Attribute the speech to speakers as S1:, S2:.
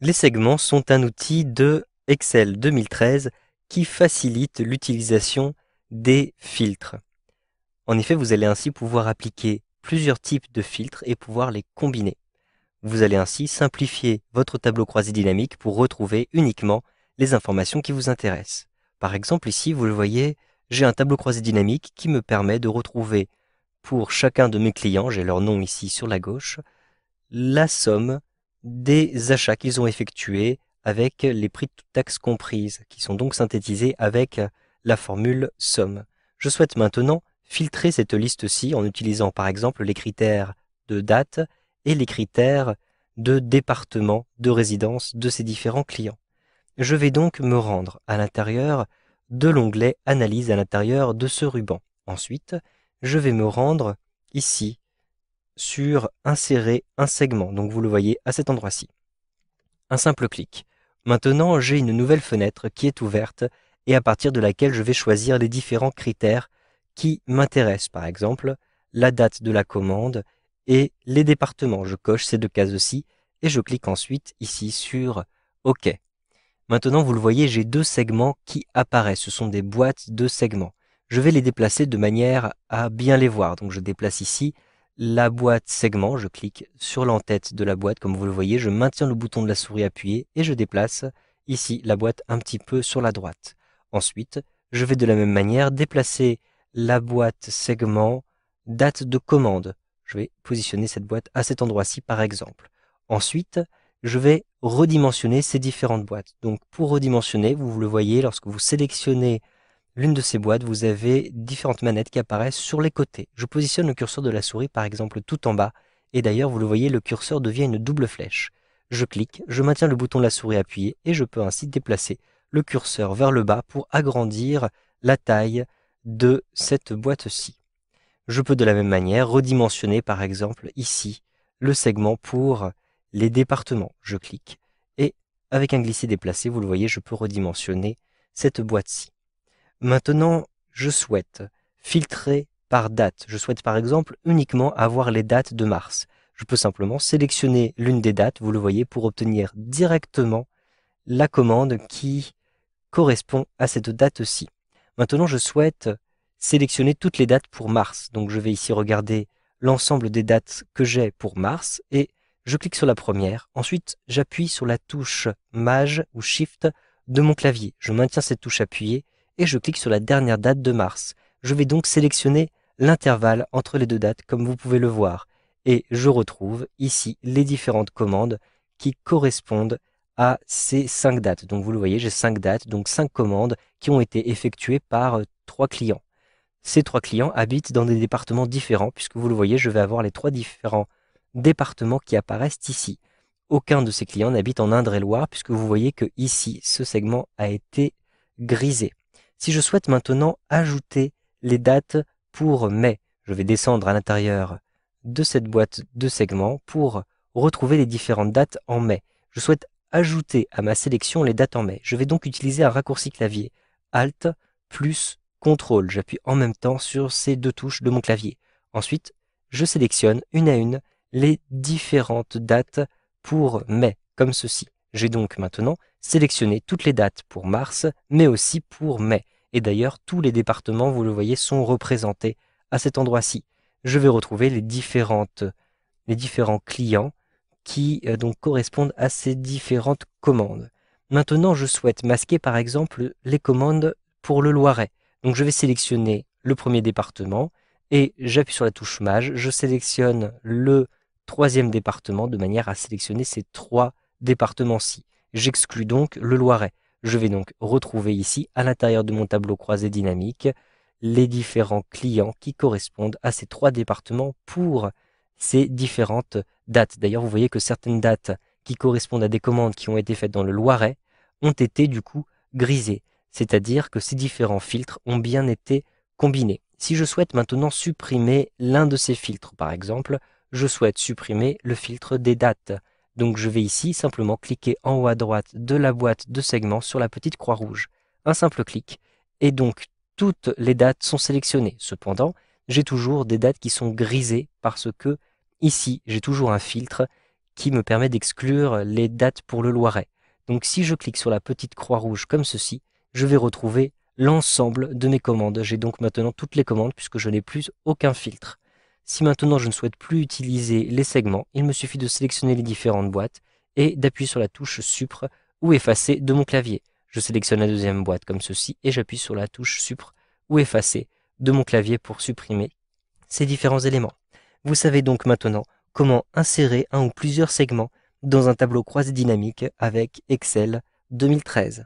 S1: Les segments sont un outil de Excel 2013 qui facilite l'utilisation des filtres. En effet, vous allez ainsi pouvoir appliquer plusieurs types de filtres et pouvoir les combiner. Vous allez ainsi simplifier votre tableau croisé dynamique pour retrouver uniquement les informations qui vous intéressent. Par exemple, ici, vous le voyez, j'ai un tableau croisé dynamique qui me permet de retrouver pour chacun de mes clients, j'ai leur nom ici sur la gauche, la somme des achats qu'ils ont effectués avec les prix de toutes taxes comprises, qui sont donc synthétisés avec la formule somme. Je souhaite maintenant filtrer cette liste-ci en utilisant par exemple les critères de date et les critères de département de résidence de ces différents clients. Je vais donc me rendre à l'intérieur de l'onglet Analyse à l'intérieur de ce ruban. Ensuite, je vais me rendre ici sur Insérer un segment. Donc vous le voyez à cet endroit-ci. Un simple clic. Maintenant, j'ai une nouvelle fenêtre qui est ouverte et à partir de laquelle je vais choisir les différents critères qui m'intéressent. Par exemple, la date de la commande et les départements. Je coche ces deux cases-ci et je clique ensuite ici sur OK. Maintenant, vous le voyez, j'ai deux segments qui apparaissent. Ce sont des boîtes de segments. Je vais les déplacer de manière à bien les voir. Donc je déplace ici la boîte segment, je clique sur l'entête de la boîte, comme vous le voyez, je maintiens le bouton de la souris appuyé et je déplace ici la boîte un petit peu sur la droite. Ensuite, je vais de la même manière déplacer la boîte segment date de commande. Je vais positionner cette boîte à cet endroit-ci par exemple. Ensuite, je vais redimensionner ces différentes boîtes. Donc pour redimensionner, vous le voyez, lorsque vous sélectionnez l'une de ces boîtes, vous avez différentes manettes qui apparaissent sur les côtés. Je positionne le curseur de la souris par exemple tout en bas et d'ailleurs vous le voyez, le curseur devient une double flèche. Je clique, je maintiens le bouton de la souris appuyé et je peux ainsi déplacer le curseur vers le bas pour agrandir la taille de cette boîte-ci. Je peux de la même manière redimensionner par exemple ici le segment pour les départements. Je clique et avec un glisser-déplacer, vous le voyez, je peux redimensionner cette boîte-ci. Maintenant, je souhaite filtrer par date. Je souhaite par exemple uniquement avoir les dates de mars. Je peux simplement sélectionner l'une des dates, vous le voyez, pour obtenir directement la commande qui correspond à cette date-ci. Maintenant, je souhaite sélectionner toutes les dates pour mars. Donc je vais ici regarder l'ensemble des dates que j'ai pour mars et je clique sur la première. Ensuite, j'appuie sur la touche Maj ou Shift de mon clavier. Je maintiens cette touche appuyée et je clique sur la dernière date de mars. Je vais donc sélectionner l'intervalle entre les deux dates comme vous pouvez le voir. Et je retrouve ici les différentes commandes qui correspondent à ces 5 dates. Donc vous le voyez, j'ai 5 dates, donc 5 commandes qui ont été effectuées par 3 clients. Ces 3 clients habitent dans des départements différents, puisque vous le voyez, je vais avoir les 3 différents départements qui apparaissent ici. Aucun de ces clients n'habite en Indre-et-Loire, puisque vous voyez que ici, ce segment a été grisé. Si je souhaite maintenant ajouter les dates pour mai, je vais descendre à l'intérieur de cette boîte de segments pour retrouver les différentes dates en mai. Je souhaite ajouter à ma sélection les dates en mai. Je vais donc utiliser un raccourci clavier Alt plus CTRL. J'appuie en même temps sur ces deux touches de mon clavier. Ensuite, je sélectionne une à une les différentes dates pour mai, comme ceci. J'ai donc maintenant sélectionné toutes les dates pour mars, mais aussi pour mai. Et d'ailleurs, tous les départements, vous le voyez, sont représentés à cet endroit-ci. Je vais retrouver les différents clients qui donc correspondent à ces différentes commandes. Maintenant, je souhaite masquer par exemple les commandes pour le Loiret. Donc je vais sélectionner le premier département et j'appuie sur la touche Maj, je sélectionne le troisième département de manière à sélectionner ces 3 départements-ci. J'exclus donc le Loiret. Je vais donc retrouver ici, à l'intérieur de mon tableau croisé dynamique, les différents clients qui correspondent à ces 3 départements pour ces différentes dates. D'ailleurs, vous voyez que certaines dates qui correspondent à des commandes qui ont été faites dans le Loiret ont été du coup grisées, c'est-à-dire que ces différents filtres ont bien été combinés. Si je souhaite maintenant supprimer l'un de ces filtres, par exemple, je souhaite supprimer le filtre des dates. Donc je vais ici simplement cliquer en haut à droite de la boîte de segments sur la petite croix rouge. Un simple clic. Et donc toutes les dates sont sélectionnées. Cependant, j'ai toujours des dates qui sont grisées parce que ici, j'ai toujours un filtre qui me permet d'exclure les dates pour le Loiret. Donc si je clique sur la petite croix rouge comme ceci, je vais retrouver l'ensemble de mes commandes. J'ai donc maintenant toutes les commandes puisque je n'ai plus aucun filtre. Si maintenant je ne souhaite plus utiliser les segments, il me suffit de sélectionner les différentes boîtes et d'appuyer sur la touche Supr ou Effacer de mon clavier. Je sélectionne la deuxième boîte comme ceci et j'appuie sur la touche Supr ou Effacer de mon clavier pour supprimer ces différents éléments. Vous savez donc maintenant comment insérer un ou plusieurs segments dans un tableau croisé dynamique avec Excel 2013.